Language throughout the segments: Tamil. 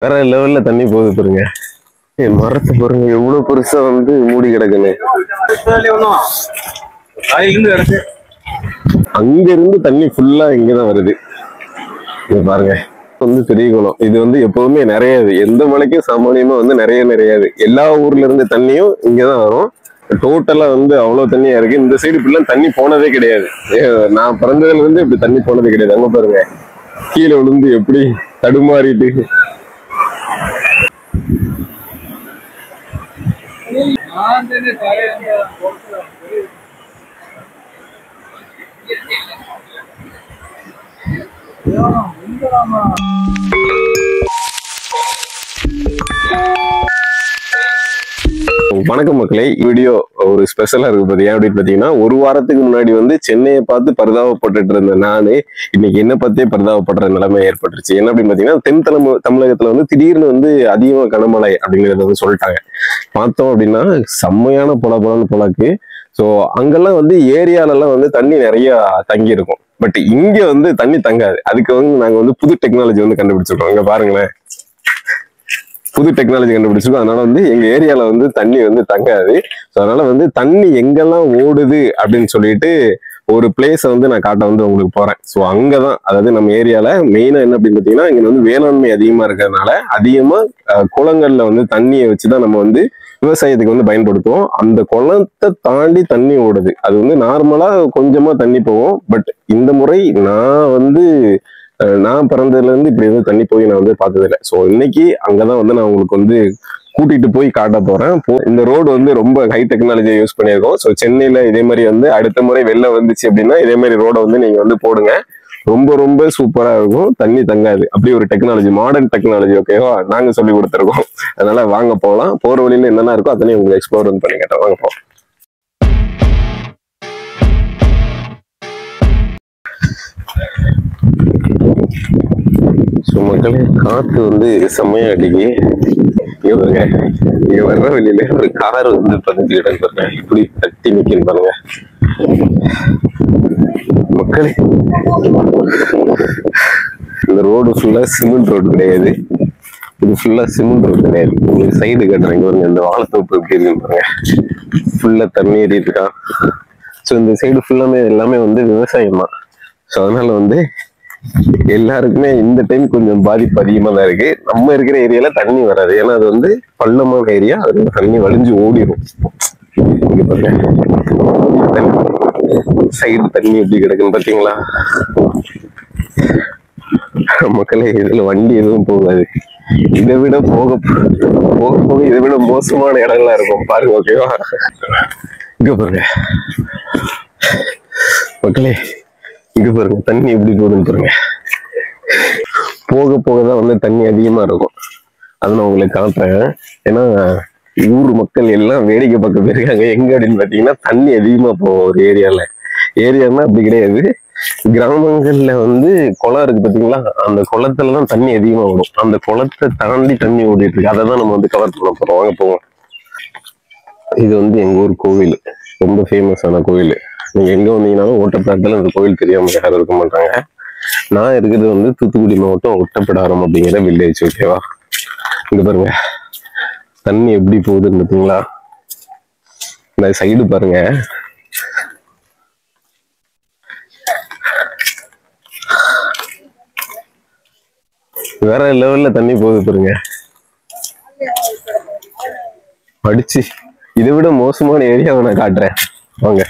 வேற லெவல்ல தண்ணி போகுது பாருங்க. மரத்தை பாருங்க எவ்வளவு பெருசா வந்து மூடி கிடக்குன்னு. அங்க இருந்து தண்ணி ஃபுல்லா இங்கதான் வருது. இங்க பாருங்க வந்து பெரிய குளம். இது வந்து எப்பவுமே நிறையாது, எந்த மலைக்கும் சாமானியமா வந்து நிறையாது. எல்லா ஊர்ல இருந்து தண்ணியும் இங்கதான் வரும். டோட்டலா வந்து அவ்வளவு தண்ணியா இருக்கு. இந்த சைடு இப்படிலாம் தண்ணி போனதே கிடையாது. நான் பிறந்ததுல இருந்து இப்படி தண்ணி போனது கிடையாது. அங்க பாருங்க கீழே விழுந்து எப்படி தடுமாறிட்டு. வணக்கம் மக்களே, வீடியோ ஒரு ஸ்பெஷலா இருக்கு பாத்தீங்க. அப்படின்னு பாத்தீங்கன்னா, ஒரு வாரத்துக்கு முன்னாடி வந்து சென்னையை பார்த்து பரிதாபப்பட்டு இருந்த நானு இன்னைக்கு என்ன பத்தியே பரிதாபப்படுற நிலைமை ஏற்பட்டுருச்சு. என்ன அப்படின்னு பாத்தீங்கன்னா, தென் தமிழகத்துல வந்து திடீர்னு வந்து அதிகமா கனமழை அப்படிங்கறத வந்து சொல்லிட்டாங்க. பார்த்தோம் அப்படின்னா செம்மையான பொலக்கு. ஸோ அங்கெல்லாம் வந்து ஏரியாலெல்லாம் வந்து தண்ணி நிறைய தங்கி இருக்கும். பட் இங்க வந்து தண்ணி தங்காது. அதுக்கு வந்து நாங்க வந்து புது டெக்னாலஜி வந்து கண்டுபிடிச்சிருக்கோம். இங்க பாருங்களேன், புது டெக்னாலஜி கண்டுபிடிச்சிருக்கோம். அதனால வந்து எங்க ஏரியால வந்து தண்ணி வந்து தங்காது. ஸோ அதனால வந்து தண்ணி எங்கெல்லாம் ஓடுது அப்படின்னு சொல்லிட்டு ஒரு பிளேஸை வந்து நான் காட்ட வந்து உங்களுக்கு போறேன். ஸோ அங்கதான், அதாவது நம்ம ஏரியால மெயினா என்ன அப்படின்னு பார்த்தீங்கன்னா, இங்க வந்து வேளாண்மை அதிகமா இருக்கிறதுனால அதிகமா குளங்கள்ல வந்து தண்ணியை வச்சுதான் நம்ம வந்து விவசாயத்துக்கு வந்து பயன்படுத்துவோம். அந்த குளத்தை தாண்டி தண்ணி ஓடுது. அது வந்து நார்மலா கொஞ்சமா தண்ணி போகும். பட் இந்த முறை நான் பிறந்ததுல இருந்து இப்படி வந்து தண்ணி போய் நான் வந்து பார்த்ததில்லை. ஸோ இன்னைக்கு அங்கதான் வந்து நான் உங்களுக்கு வந்து கூட்டிட்டு போய் காட்ட போறேன். இந்த ரோடு வந்து ரொம்ப ஹை டெக்னாலஜியை யூஸ் பண்ணியிருக்கோம். ஸோ சென்னையில இதே மாதிரி வந்து அடுத்த முறை வெள்ளம் வந்துச்சு அப்படின்னா இதே மாதிரி ரோடை வந்து நீங்க வந்து போடுங்க. ரொம்ப சூப்பரா இருக்கும், தண்ணி தங்காது. அப்படி ஒரு டெக்னாலஜி, மாடர்ன் டெக்னாலஜி. ஓகேவா, நாங்க சொல்லி கொடுத்துருக்கோம். அதனால வாங்க போகலாம். போற வழியில என்னென்ன இருக்கோ அதனையும் உங்களுக்கு எக்ஸ்ப்ளோர் வந்து பண்ணி கேட்டோம். வாங்க போகலாம். ஸோ மக்களே, காத்து வந்து செம்மையா அடிக்கி. இங்க வர்ற வெளியில ஒரு கார் வந்து பதிஞ்சு கிடக்கு பாருங்க, இப்படி தட்டி நிற்கும் பாருங்க மக்களே. இந்த ரோடு ஃபுல்லா சிமெண்ட் ரோடு கிடையாது. இது ஃபுல்லா சிமெண்ட் ரோடு கிடையாது. உங்களுக்கு சைடு கட்டுறீங்க பாருங்க, இந்த வாழைத்தோப்பு எப்படி இருக்குன்னு பாருங்க. ஃபுல்லா தண்ணி ஏறிட்டு. ஸோ இந்த சைடு ஃபுல்லாமே எல்லாமே வந்து விவசாயம் தான். ஸோ அதனால வந்து எல்லாருக்குமே இந்த டைம் கொஞ்சம் பாதிப்பு அதிகமா தான் இருக்கு. நம்ம இருக்கிற ஏரியால தண்ணி வராது, ஏன்னா அது வந்து பள்ளமான ஏரியா. அது தண்ணி வலிஞ்சு ஓடிடும். சைடு தண்ணி எப்படி கிடக்குன்னு பாத்தீங்களா மக்களே. இதுல வண்டி எதுவும் போகாது. இதை விட போக இதை விட மோசமான இடங்களா இருக்கும் பாருங்க. ஓகேவா, இங்க பாருங்க மக்களே, இங்க பாருங்க தண்ணி எப்படி போகுதுன்னு பாருங்க. போகதான் வந்து தண்ணி அதிகமா இருக்கும். அதை நான் உங்களுக்கு காட்டுறேன். ஏன்னா ஊர் மக்கள் எல்லாம் வேடிக்கை பார்க்க போயிருக்காங்க. எங்க அப்படின்னு பாத்தீங்கன்னா, தண்ணி அதிகமா போகும் ஒரு ஏரியான்னா அப்படி கிடையாது. கிராமங்கள்ல வந்து குளம் இருக்கு பாத்தீங்களா, அந்த குளத்துலதான் தண்ணி அதிகமா ஓடும். அந்த குளத்தை தாண்டி தண்ணி ஓடிட்டு இருக்கு. அதை தான் நம்ம வந்து கவர் பண்ண போறோம். வாங்க போவோம். இது வந்து எங்க ஊர் கோவில், ரொம்ப ஃபேமஸான கோவில். நீங்க எங்க வந்தீங்கன்னாலும் ஓட்டப்பிடாரத்துல இந்த கோவில் தெரியாம யாரும் இருக்க மாட்டாங்க. நான் இருக்கிறது வந்து தூத்துக்குடி மாவட்டம் ஒட்டப்பிடாரம் அப்படிங்கிற வில்லேஜ். ஓகேவா, இங்க பாருங்க தண்ணி எப்படி போகுதுன்னு பார்த்தீங்களா. இந்த சைடு பாருங்க, வேற லெவல்ல தண்ணி போகுது பாருங்க. அடிச்சு இதை விட மோசமான ஏரியாவை நான் காட்டுறேன் வாங்க.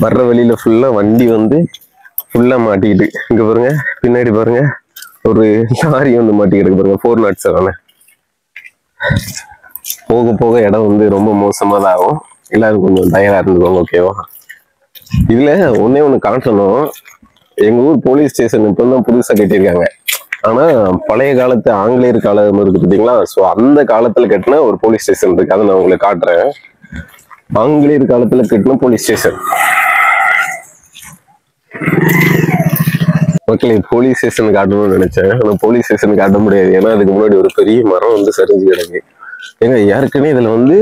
வர்ற வழியில ஃபுல்லா வண்டி வந்து ஃபுல்லா மாட்டிக்கிட்டு. இங்க பாருங்க, பின்னாடி பாருங்க ஒரு லாரி வந்து மாட்டிக்கிட்டு பாருங்க, 407. போக இடம் வந்து ரொம்ப மோசமா தான் ஆகும். எல்லாரும் கொஞ்சம் தயாரா இருந்துக்கோங்க. ஓகேவா, இதுல ஒண்ணு காட்டணும். எங்க ஊர் போலீஸ் ஸ்டேஷன் இப்பதான் புதுசா கட்டியிருக்காங்க. ஆனா பழைய காலத்து ஆங்கிலேயர் காலம் இருக்கு பார்த்தீங்களா, ஸோ அந்த காலத்துல கட்டின ஒரு போலீஸ் ஸ்டேஷன் இருக்கு. அதை நான் உங்களுக்கு காட்டுறேன். ஆங்கிலேயர் காலத்துல கட்டின போலீஸ் ஸ்டேஷன். மக்களே, போலீஸ் ஸ்டேஷன் காட்டணும்னு நினைச்சேன், ஆனா போலீஸ் ஸ்டேஷன் காட்ட முடியாது. ஏன்னா அதுக்கு முன்னாடி ஒரு பெரிய மரம் வந்து சரிஞ்சு கிடக்கு. ஏன்னா ஏற்கனவே இதுல வந்து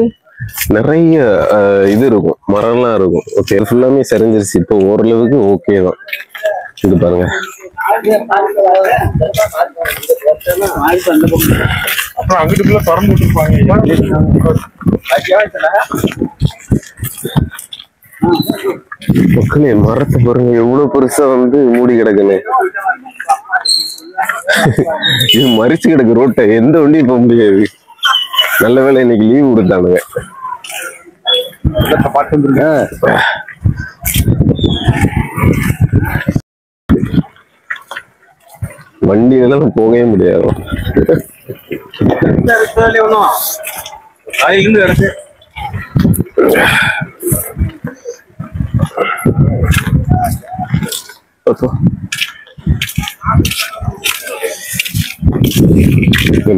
நிறைய இது இருக்கும், மரம்லாம் இருக்கும். ஓகே, ஃபுல்லாமே சரிஞ்சிருச்சு. இப்போ ஓரளவுக்கு ஓகே தான். இது பாருங்க, அப்புறம் அங்கிட்டுக்குள்ள திறந்து விட்டுருப்பாங்க. மக்களே மரத்தை பாருங்க எவ்வளவு பெருசா வந்து மூடி கிடக்குன்னு. இது மறிச்சு கிடக்கு ரோட்டை, எந்த வண்டியும் போக முடியாது. நல்ல வேளை இன்னைக்கு லீவ் கொடுத்தானுங்க. வண்டியெல்லாம் போகவே முடியாது.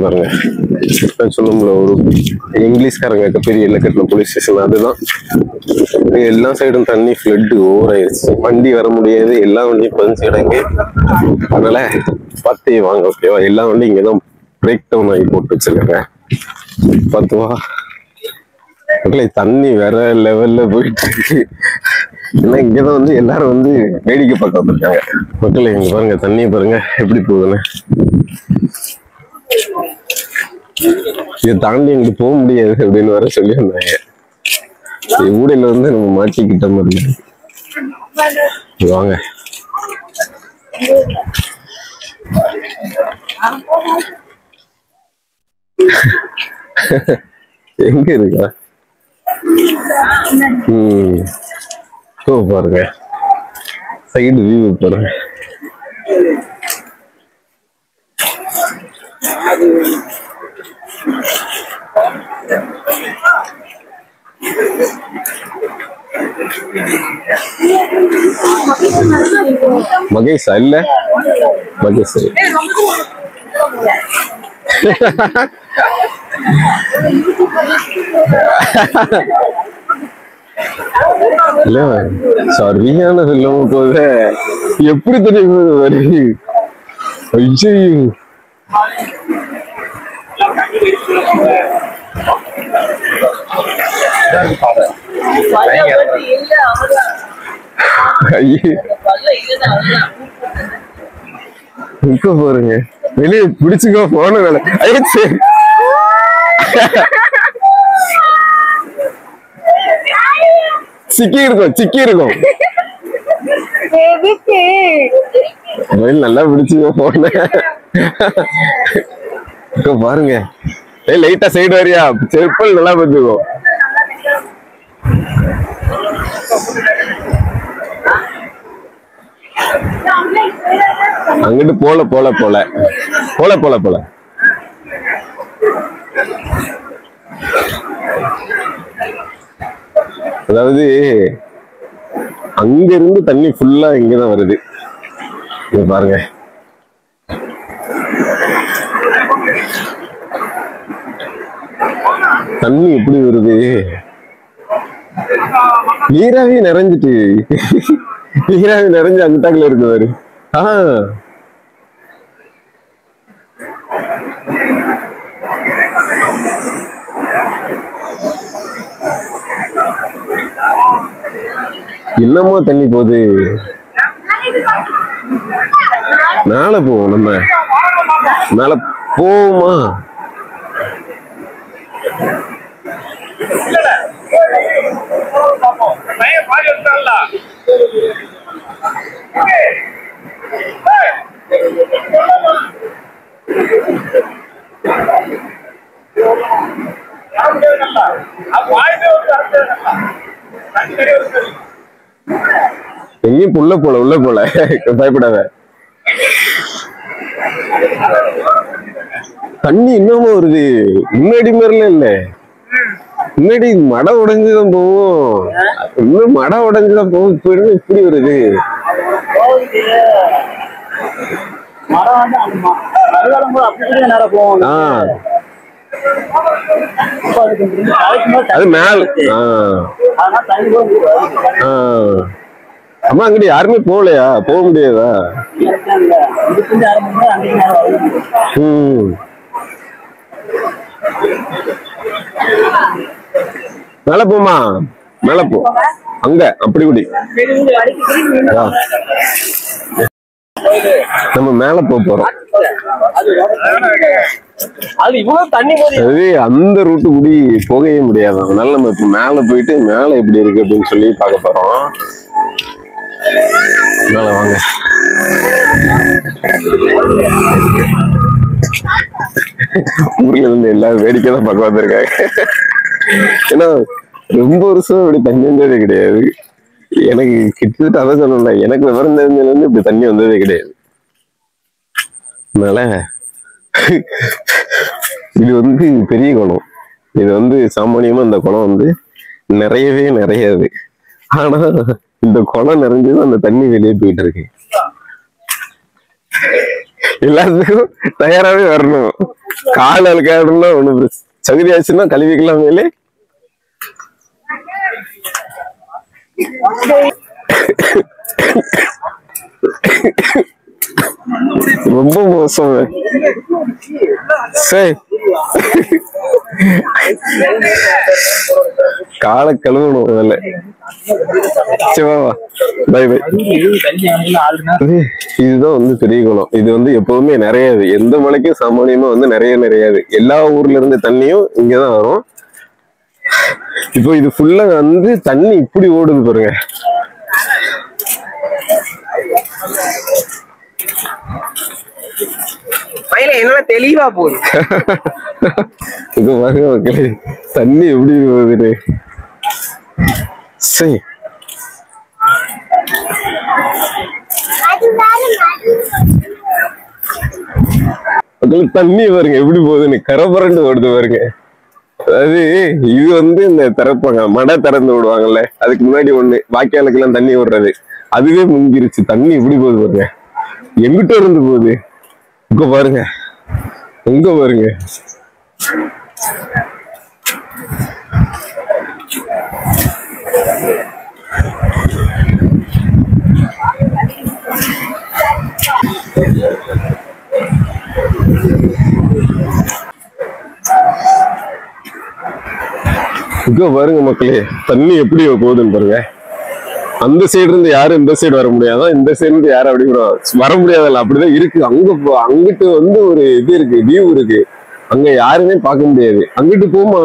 பாருங்க சொல்லும்ல ஒரு இங்கிலீஷ்காரங்க பெரிய எல்லை கட்டின போலீஸ் ஸ்டேஷன் அதுதான். எல்லா சைடும் தண்ணி ஃப்ளட் ஓவர் ஆயிடுச்சு, வண்டி வர முடியாது, எல்லா வண்டியும் பதிஞ்சு கிடங்கு. அதனால பார்த்தே வாங்க ஓகேவா. எல்லா வண்டியும் இங்கதான் பிரேக் டவுன் ஆகி போட்டு வச்சிருக்காங்க. பார்த்துவா மக்களே தண்ணி வேற லெவல்ல போயிட்டு இருக்கு. ஏன்னா இங்கதான் வந்து எல்லாரும் வந்து வேடிக்கை பார்க்க வந்திருக்காங்க. மக்களே இங்க பாருங்க தண்ணியை பாருங்க எப்படி போகுதுன்னு. இதை தாண்டி எங்களுக்கு போக முடியாது அப்படின்னு வர சொல்லியிருந்தாங்க. ஊடையில வந்து நம்ம மாட்டிக்கிட்ட மாதிரி வாங்க. எங்க இருக்கா பாருங்க சைடு வியூ பாருங்க. மகேஷா இல்ல மகேஷ் இல்ல சரியான சொல்லும் போத எப்படி தெரியும் வருது. இப்ப பாருங்க வெளியே பிடிச்சுக்கோ போன வேலை ஆயிடுச்சு. சிக்கி இருக்கும் நல்லா பிடிச்சுக்கோ போன. இப்ப பாருங்க லைட்டா சைடு வரியா செப்பல் நல்லா பார்த்துக்கோ. அங்கிட்டு போல போல போல போல போல போல அதாவது அங்க இருந்து தண்ணி ஃபுல்லா இங்கதான் வருது. பாருங்க தண்ணி எப்படி வருது, நீராவி நிறைஞ்சிட்டு நீராவி நிறைஞ்சு அங்கிட்டாக்குல இருக்கு பாரு. என்னமா தண்ணி போகுது. மேல போவோம், நம்ம மேல போவோமா? எங்கேயும் உள்ள போல பயப்படாத. தண்ணி இன்னமும் வருது, முன்னாடி மாதிரில இல்ல. முன்னாடி மடை உடைஞ்சுதான் போவோம், இன்னும் மடை உடைஞ்சுதான் போவோம். இப்ப இப்படி வருது. அது மேல அம்மா அங்கிட்ட யாருமே போகலையா? போக முடியாதா? மேல போமா, மேல போ, அங்க அப்படி குடி. நம்ம மேல போறோம். அது இவ்வளவு தண்ணி அது அந்த ரூட்டு கூடி போகவே முடியாது. அதனால நம்ம இப்ப மேல போயிட்டு மேல எப்படி இருக்கு அப்படின்னு சொல்லி பார்க்க போறோம். மேல வாங்க. ஊர்ல இருந்து எல்லாரும் வேடிக்கை தான் பார்க்க வந்திருக்காங்க. ஏன்னா ரொம்ப வருஷம் இப்படி தண்ணி வந்ததே கிடையாது. எனக்கு கிட்டத்தட்ட அதை சொல்லல, எனக்கு விவரம் தெரிஞ்சதுல இருந்து இப்படி தண்ணி வந்ததே கிடையாது. அதனால இது வந்து பெரிய குளம். இது வந்து சாமானியமா இந்த குளம் வந்து நிறையாது. ஆனா இந்த குளம் நிறைஞ்சது அந்த தண்ணி வெளியே போயிட்டு இருக்கு. எல்லாத்துக்கும் தயாராகவே வரணும். கால் அழுக்காடுனா ஒண்ணு சகுதி ஆச்சுன்னா கழுவிக்கலாம். மேலே ரொம்ப மோசம். சரி, காலை கழுவணும் முதல்ல. Bye bye. இதுதான் வந்து பெரிய குளம். இது வந்து எப்பவுமே நிறையாது. எந்த மலைக்கும் சாமானியமா வந்து நிறையாது. எல்லா ஊர்ல இருந்து தண்ணியும் இங்கதான் வரும். இப்போ இது ஃபுல்லா வந்து தண்ணி இப்படி ஓடுது பாருங்க. என்ன தெளிவா போகுது. இது பாருங்க மக்களே, தண்ணி எப்படி போகுது. சரி, தண்ணி பாருங்க எப்படி போகுதுன்னு, கரபரண்டு ஓடுது பாருங்க. அதாவது இது வந்து இந்த திறப்பாங்க, மடை திறந்து விடுவாங்கல்ல, அதுக்கு முன்னாடி ஒண்ணு வாய்க்காலுக்கு எல்லாம் தண்ணி விடுறது, அதுவே முங்கிருச்சு. தண்ணி எப்படி போகுது பாருங்க, எங்கிட்ட இருந்து போகுது. இங்க பாருங்க, எங்க பாருங்க. இங்க பாருங்க மக்களே, தண்ணி எப்படி போகுதுன்னு பாருங்க. அந்த சைடு இருந்து யாரும் இந்த சைடு வர முடியாதான், இந்த சைடு இருந்து யாரும் அப்படி கூட வர முடியாதல்ல, அப்படிதான் இருக்கு. அங்கிட்டு வந்து ஒரு இது இருக்கு, வியூ இருக்கு, அங்க யாருமே பார்க்க முடியாது. அங்கிட்டு போமா.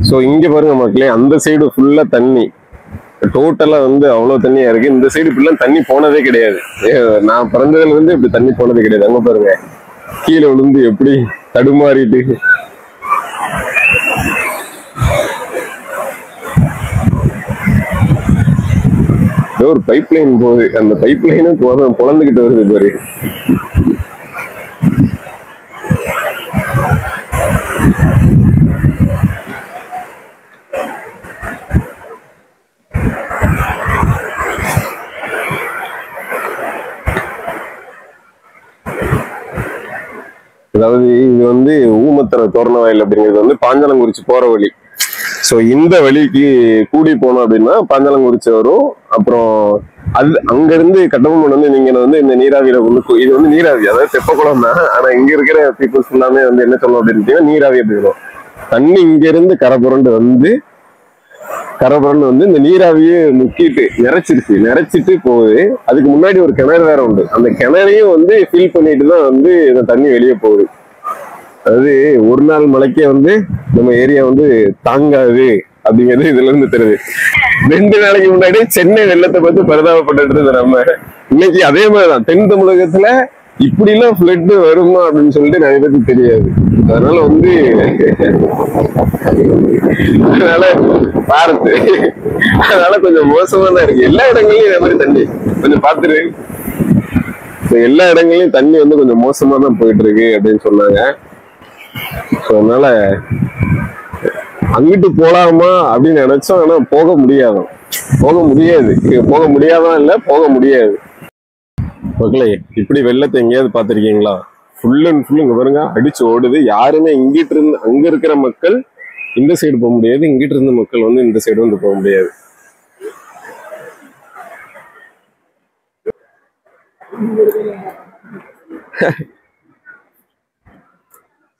சோ இங்க பாருங்க மக்களே, அந்த சைடு ஃபுல்லா தண்ணி, டோட்டலா வந்து அவ்வளவு தண்ணியா இருக்கு. இந்த சைடு இப்படிலாம் தண்ணி போனதே கிடையாது. நான் பிறந்ததுல இருந்து இப்படி தண்ணி போனது கிடையாது. அங்க பாருங்க, கீழே விழுந்து எப்படி தடுமாறிட்டு. ஒரு பைப் லைன் போகுது, அந்த பைப் லைனும் பொழந்துகிட்டு வருது பாரு. அதாவது இது வந்து ஊமத்தர தோரணவாயில் அப்படிங்கிறது வந்து பாஞ்சாலங்குறிச்சி போற வழி. ஸோ இந்த வழிக்கு கூடி போனோம் அப்படின்னா பாஞ்சாலங்குறிச்சி வரும். அப்புறம் அது அங்க இருந்து கட்டபொம்மன் வந்து நீங்க வந்து இந்த நீராவியில கொண்டு, இது வந்து நீராவி, அதாவது தெப்பக்குளம் தான். ஆனா இங்க இருக்கிற பீப்புள்ஸ் எல்லாமே வந்து என்ன சொல்லணும் அப்படின்னு நீராவி அப்படிங்கிறோம். தண்ணி இங்க இருந்து கரைபுரண்டு வந்து இந்த நீராவியே முக்கிட்டு நிறைச்சிட்டு போகுது. அதுக்கு முன்னாடி ஒரு கிணறு வேற உண்டு. அந்த கிணறையும் வந்து ஃபில் பண்ணிட்டு தான் வந்து இந்த தண்ணி வெளியே போகுது. அதாவது ஒரு நாள் மழைக்கே வந்து நம்ம ஏரியா வந்து தாங்காது அப்படிங்கிறது இதுல இருந்து தெரியுது. 2 நாளைக்கு முன்னாடி சென்னை வெள்ளத்தை பத்தி பரிதாபப்பட்டு இருந்த நம்ம இன்னைக்கு அதே மாதிரிதான் தென் தமிழகத்துல இப்படி எல்லாம் ஃபிளட் வருமா அப்படின்னு சொல்லிட்டு நிறைய பேருக்கு தெரியாது. அதனால வந்து பார்த்து அதனால கொஞ்சம் மோசமா தான் இருக்கு. எல்லா இடங்களையும் இதே மாதிரி தண்ணி கொஞ்சம் பார்த்துரு. எல்லா இடங்களையும் தண்ணி வந்து கொஞ்சம் மோசமா தான் போயிட்டு இருக்கு அப்படின்னு சொன்னாங்க. அதனால அங்கிட்டு போலாமா அப்படின்னு நினைச்சோம். ஆனா போக முடியாது. போக முடியாது. மக்களே, இப்படி வெள்ளத்தை எங்கேயாவது பார்த்திருக்கீங்களா? ஃபுல் அண்ட் ஃபுல் இங்க பாருங்க அடிச்சு ஓடுது. யாருமே இங்கிட்டு இருந்து, அங்க இருக்கிற மக்கள் இந்த சைடு போக முடியாது, இங்கிட்டு இருந்த மக்கள் வந்து இந்த சைடு வந்து போக முடியாது.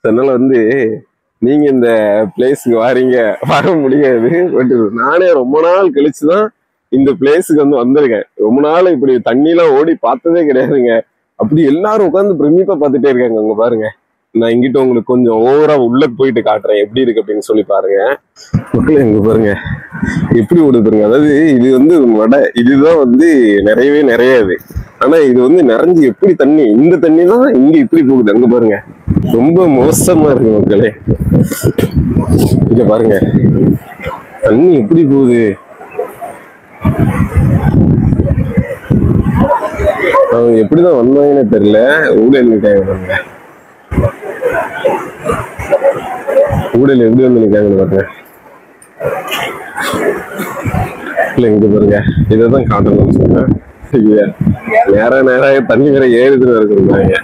அதனால வந்து நீங்க இந்த பிளேஸ்க்கு வர முடியாது. பட் நானே ரொம்ப நாள் கழிச்சுதான் இந்த பிளேஸுக்கு வந்து வந்திருக்கேன். ரொம்ப நாள் இப்படி தண்ணிலாம் ஓடி பார்த்ததே கிடையாதுங்க. அப்படி எல்லாரும் உட்காந்து பிரமிப்பா பார்த்துட்டே இருக்காங்க. அங்க பாருங்க, நான் இங்கிட்ட உங்களுக்கு கொஞ்சம் ஓவரா உள்ள போயிட்டு காட்டுறேன் எப்படி இருக்கு அப்படின்னு சொல்லி பாருங்க. மக்களே இங்க பாருங்க எப்படி ஓடுது பாருங்க. அதாவது இது வந்து வடை, இதுதான் வந்து நிறையவே நிறையாது. ஆனா இது வந்து நிறைஞ்சு எப்படி தண்ணி, இந்த தண்ணி தான் இங்க இப்படி போகுது. அங்க பாருங்க ரொம்ப மோசமா இருக்கு மக்களே. இங்க பாருங்க தண்ணி எப்படி போகுது. அவங்க எப்படிதான் வந்தாங்கன்னு தெரியல. ஊழல் நிக்காங்க பாருங்க, ஊழல் எப்படி வந்து நிக்காங்கன்னு பாருங்க. இல்ல இங்க பாருங்க, இதைதான் காட்டணும்னு சொன்னேன். நேரம் தண்ணி வேற ஏறுதுன்னு இருக்குறாங்க.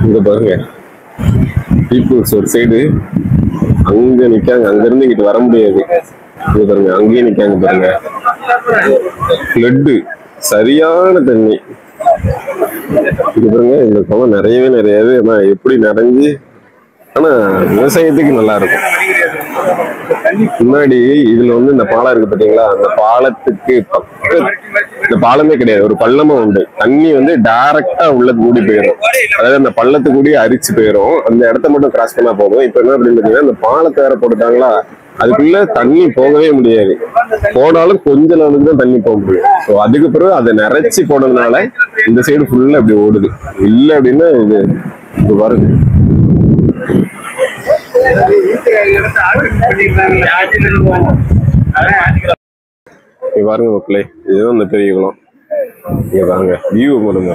இங்க பாருங்க பீப்புள்ஸ் ஒரு சைடு அங்க நிக்காங்க, அங்க இருந்து இங்கிட்டு வர முடியாது. இங்க பாருங்க அங்கேயே நிக்காங்க பாருங்க. ஃப்ளட்டு, சரியான தண்ணி. இங்க பாருங்க இந்த குளம் நிறையவே நிறையாது. ஆனா எப்படி நிறைஞ்சு, ஆனா விவசாயத்துக்கு நல்லா இருக்கும். முன்னாடி இதுல வந்து இந்த பாலம் இருக்கு பாத்தீங்களா, அந்த பாலத்துக்கு இந்த பாலமே கிடையாது, ஒரு பள்ளமும் உண்டு. தண்ணி வந்து டைரக்டா உள்ள கூடி போயிடும். அதாவது அந்த பள்ளத்து கூடி அரிச்சு போயிடும். அந்த இடத்த மட்டும் கிராஸ் பண்ணா போதும். இப்ப என்ன அப்படின்னு பாத்தீங்கன்னா, இந்த பாலத்தை வேற போட்டுட்டாங்களா, அதுக்குள்ள தண்ணி போகவே முடியாது. போனாலும் கொஞ்ச நாளுக்கு தான் தண்ணி போக முடியும். ஸோ அதுக்கு பிறகு அதை நிறைச்சி போனதுனால இந்த சைடு ஃபுல்லா அப்படி ஓடுது. இல்லை அப்படின்னா இது வருது. பாருங்க மக்களே, இதுதான் இந்த பெரிய குளம். இங்க பாருங்க வியூ பண்ணுங்க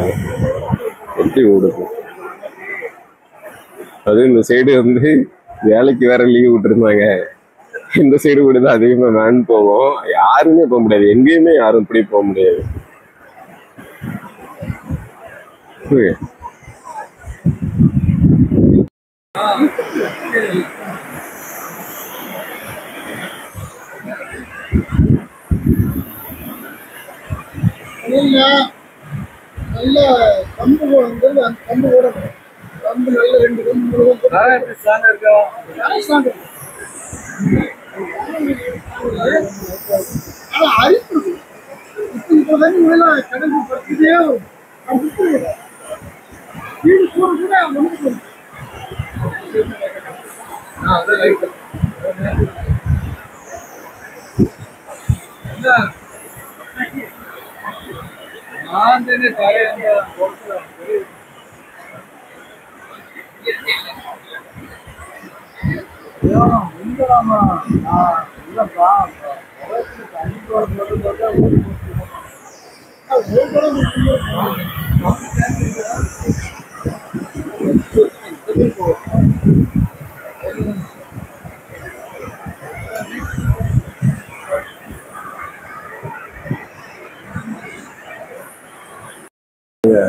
எப்படி ஓடுது. அது இந்த சைடு வந்து வேலைக்கு வேற லீவ் விட்டுருந்தாங்க. இந்த சைடு கூட தான் அதிகமா வேன் போகும். யாருமே போக முடியாது, எங்கேயுமே யாரும் இப்படி போக முடியாது. நல்ல கம்பு வந்து அந்த கம்பு கூட கம்பு நல்ல 2 கம்பு ஆனா அரிப்பு இப்போ தண்ணி மேல கடந்து படுத்துட்டே வீடு கூட கூட ஒன்று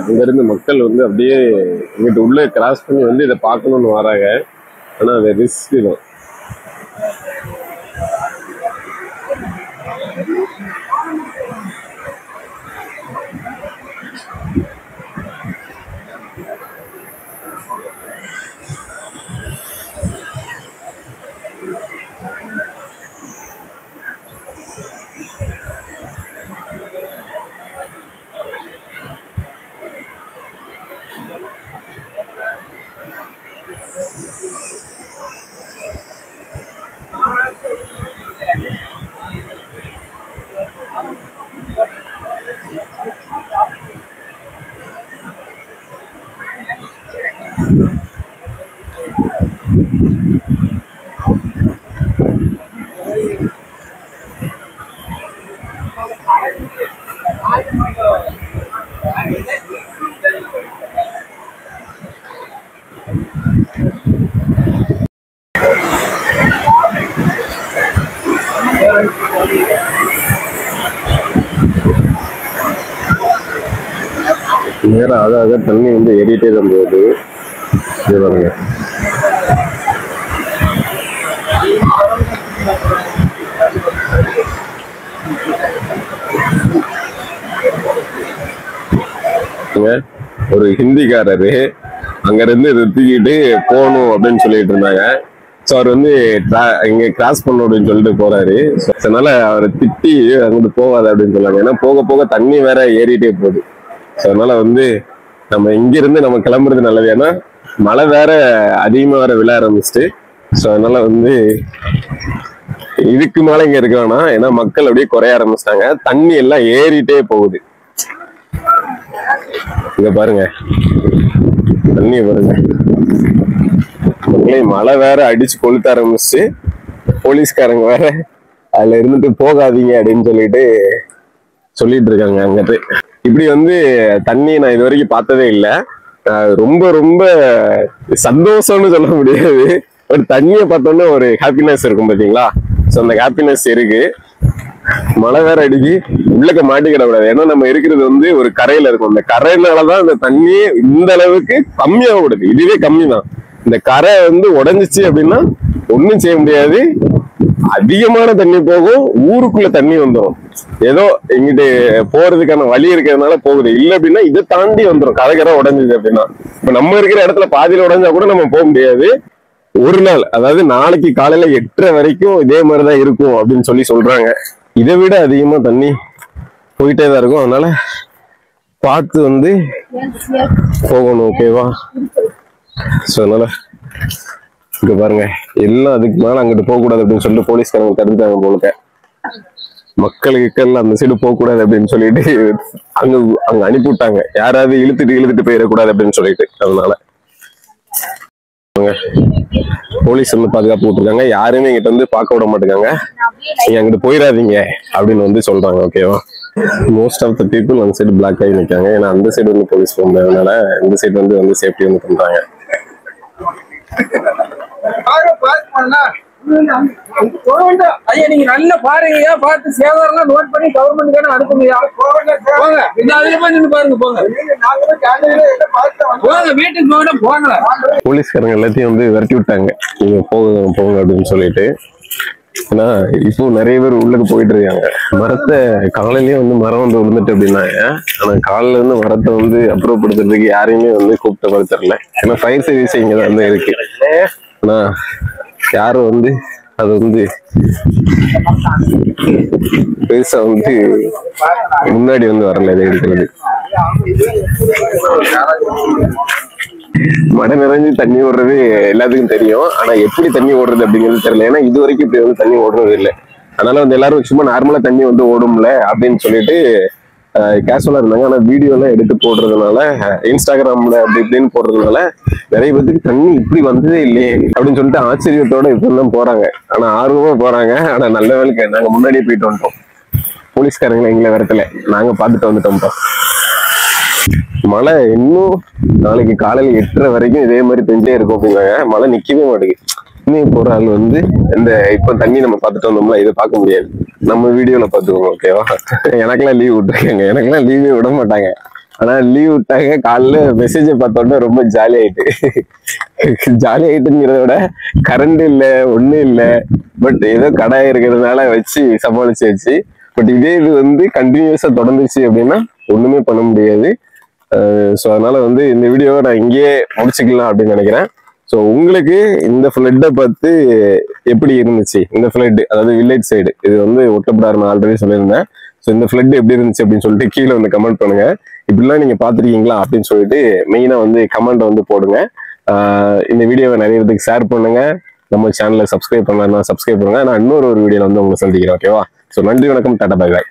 அங்க இருந்து மக்கள் வந்து அப்படியே இங்கிட்ட உள்ள கிராஸ் பண்ணி வந்து இதை பார்க்கணும்னு வராங்க. ஆனா அது ரிஸ்க் தான். நேரம் ஆக தண்ணி வந்து ஏறிட்டே தான் போகுது. பாருங்க ஒரு ஹிந்திக்காரரு அங்க இருந்து இதை தூக்கிட்டு போகணும் அப்படின்னு சொல்லிட்டு இருந்தாங்க. ஸோ அவர் வந்து இங்க கிராஸ் பண்ணணும் அப்படின்னு சொல்லிட்டு போறாரு. அதனால அவரை திட்டி அங்கிட்டு போகாது அப்படின்னு சொன்னாங்க. ஏன்னா போக போக தண்ணி வேற ஏறிட்டே போகுது. ஸோ அதனால வந்து நம்ம இங்க இருந்து நம்ம கிளம்புறது நல்லது. ஏன்னா மழை வேற அதிகமா வேற விழ ஆரம்பிச்சுட்டு. ஸோ அதனால வந்து இதுக்கு மேல இங்க இருக்கானா, ஏன்னா மக்கள் அப்படியே குறைய ஆரம்பிச்சிட்டாங்க. தண்ணி எல்லாம் ஏறிட்டே போகுது. இங்க பாருங்க தண்ணிய பாருங்க மக்களே. மழை வேற அடிச்சு கொளுத்த ஆரம்பிச்சு. போலீஸ்காரங்க வேற அதுல இருந்துட்டு போகாதீங்க அப்படின்னு சொல்லிட்டு இருக்காங்க அங்கிட்டு. இப்படி வந்து தண்ணி நான் இது வரைக்கும் பார்த்ததே இல்லை. ரொம்ப ரொம்ப சந்தோஷம்னு சொல்ல முடியாது. ஒரு தண்ணியை பார்த்தோன்னா ஒரு ஹாப்பினஸ் இருக்கும் பாத்தீங்களா. ஸோ அந்த ஹாப்பினஸ் இருக்கு. மழை வேற அடிக்கி உள்ளக்க மாட்டிக்கிடக்கூடாது. ஏன்னா நம்ம இருக்கிறது வந்து ஒரு கரையில இருக்கும். இந்த கரையினாலதான் இந்த தண்ணி இந்த அளவுக்கு கம்மியா ஓடுது. இதுவே கம்மி தான். இந்த கரை வந்து உடைஞ்சிச்சு அப்படின்னா ஒன்றும் செய்ய முடியாது. அதிகமான தண்ணி போகும். ஊருக்குள்ள தண்ணி வந்துடும். ஏதோ இங்கிட்டு போறதுக்கான வழி இருக்கிறதுனால போகுது. இல்லை அப்படின்னா இதை தாண்டி வந்துடும். கரை உடைஞ்சிது அப்படின்னா இப்ப நம்ம இருக்கிற இடத்துல பாதியில உடைஞ்சா கூட நம்ம போக முடியாது. ஒரு நாள், அதாவது நாளைக்கு காலையில 8:30 வரைக்கும் இதே மாதிரிதான் இருக்கும் அப்படின்னு சொல்றாங்க. இதை விட அதிகமா தண்ணி போயிட்டே தான் இருக்கும். அதனால பார்த்து வந்து போகணும். ஓகேவா? ஸோ அதனால இங்க பாருங்க எல்லாம் அதுக்கு மேல அங்கிட்டு போக கூடாது அப்படின்னு சொல்லிட்டு போலீஸ்காரங்க தடுத்தாங்க போலுக்க. மக்களுக்கு அந்த சைடு போக கூடாது அப்படின்னு சொல்லிட்டு அங்க அனுப்பி விட்டாங்க. யாராவது இழுத்துட்டு போயிடக்கூடாது அப்படின்னு சொல்லிட்டு. அதனால போலீஸ் வந்து பாதுகாப்பு விட்டுருக்காங்க. யாருமே இங்கிட்ட வந்து பார்க்க விட மாட்டேங்காங்க. நீங்க அங்கிட்டு போயிடாதீங்க அப்படின்னு வந்து சொல்றாங்க. ஓகேவா? மோஸ்ட் ஆஃப் த பீப்புள் அந்த சைடு பிளாக் ஆகி நிற்காங்க. ஏன்னா அந்த சைடு வந்து போலீஸ் போகிறதுனால இந்த சைடு வந்து சேஃப்டி வந்து பண்றாங்க. ஐயா நீங்க நல்லா பாருங்கய்யா. பார்த்து சேதாரம் நோட் பண்ணி கவர்மெண்ட் அனுப்புங்கய்யா. போங்க இந்த அதுல போய் நின்று பாருங்க. போங்க வீட்டுக்கு போக போங்க. போலீஸ்காரங்க எல்லாத்தையும் வந்து விரட்டி விட்டாங்க. நீங்க போங்க அப்படின்னு சொல்லிட்டு. ஏன்னா இப்போ நிறைய பேர் உள்ளுக்கு போயிட்டு இருக்காங்க. மரத்தை காலையிலேயே வந்து மரம் வந்து விழுந்துட்டு அப்படின்னாங்க. ஆனா காலையில இருந்து மரத்தை வந்து அப்புறப்படுத்துறதுக்கு யாரையுமே வந்து கூப்பிட்ட மாதிரி தெரியல. ஏன்னா ஃபயர் சர்வீஸ் இங்கதான் வந்து இருக்கு. ஆனா யாரும் வந்து அது வந்து பெருசா வந்து முன்னாடி வந்து வரல இதை எடுக்கிறது. மழை நிறைஞ்சு தண்ணி ஓடுறது எல்லாத்துக்கும் தெரியும். ஆனா எப்படி தண்ணி ஓடுறது அப்படிங்கிறது தெரியல. ஏன்னா இது வரைக்கும் இப்படி வந்து தண்ணி ஓடுறது இல்லை. அதனால வந்து எல்லாரும் சும்மா நார்மலா தண்ணி வந்து ஓடும்ல அப்படின்னு சொல்லிட்டு கேஷுவலா இருந்தாங்க. ஆனா வீடியோ எல்லாம் எடுத்து போடுறதுனால, இன்ஸ்டாகிராம்ல அப்படி இப்படின்னு போடுறதுனால நிறைய பேருக்கு தண்ணி இப்படி வந்ததே இல்லையே அப்படின்னு சொல்லிட்டு ஆச்சரியத்தோட இப்பதான் போறாங்க. ஆனா ஆர்வமா போறாங்க. ஆனா நல்ல வேலைக்கு நாங்க முன்னாடியே போயிட்டு வந்துட்டோம். போலீஸ்காரங்களை எங்களை வரத்துல நாங்க பார்த்துட்டு வந்துட்டோம்ப்பா. மழை இன்னும் நாளைக்கு காலையில 8:30 வரைக்கும் இதே மாதிரி பெஞ்சே இருக்கும் அப்படின்னாங்க. மழை நிக்கவே மாட்டேங்குது. இன்னும் போற ஆள் வந்து இந்த இப்ப தண்ணி நம்ம பார்த்துட்டு வந்தோம்ல, இதை பார்க்க முடியாது. நம்ம வீடியோல பார்த்துக்கோங்க. ஓகேவா? எனக்கெல்லாம் லீவ் விட்டுருக்காங்க. எனக்கெல்லாம் லீவே விட மாட்டாங்க. ஆனா லீவ் விட்டாங்க. காலைல மெசேஜை பார்த்தோன்னா ரொம்ப ஜாலி ஆயிட்டு. ஜாலி ஆயிட்டுங்கிறத விட கரண்ட் இல்லை, ஒன்றும் இல்லை. பட் ஏதோ கடை இருக்கிறதுனால வச்சு சமாளிச்சு. பட் இதே இது வந்து கண்டினியூஸா தொடர்ந்துச்சு அப்படின்னா ஒண்ணுமே பண்ண முடியாது. ஸோ அதனால வந்து இந்த வீடியோவை நான் இங்கேயே முடிச்சுக்கலாம் அப்படின்னு நினைக்கிறேன். ஸோ உங்களுக்கு இந்த ஃப்ளட்டை பார்த்து எப்படி இருந்துச்சு? இந்த ஃப்ளட், அதாவது வில்லேஜ் சைடு, இது வந்து ஒட்டப்படாரு நான் ஆல்ரெடி சொல்லியிருந்தேன். ஸோ இந்த ஃப்ளட் எப்படி இருந்துச்சு அப்படின்னு சொல்லிட்டு கீழே வந்து கமெண்ட் பண்ணுங்க. இப்படிலாம் நீங்க பார்த்துருக்கீங்களா அப்படின்னு சொல்லிட்டு மெயினா வந்து கமெண்ட் வந்து போடுங்க. இந்த வீடியோவை நிறைய பேருக்கு ஷேர் பண்ணுங்க. நம்ம சேனலை சப்ஸ்கிரைப் பண்ணலாம், சப்ஸ்கிரைப் பண்ணுங்க. நான் இன்னொரு வீடியோல வந்து உங்களை சந்திக்கிறேன். ஓகேவா? ஸோ நன்றி, வணக்கம், டாடா, பை பாய்.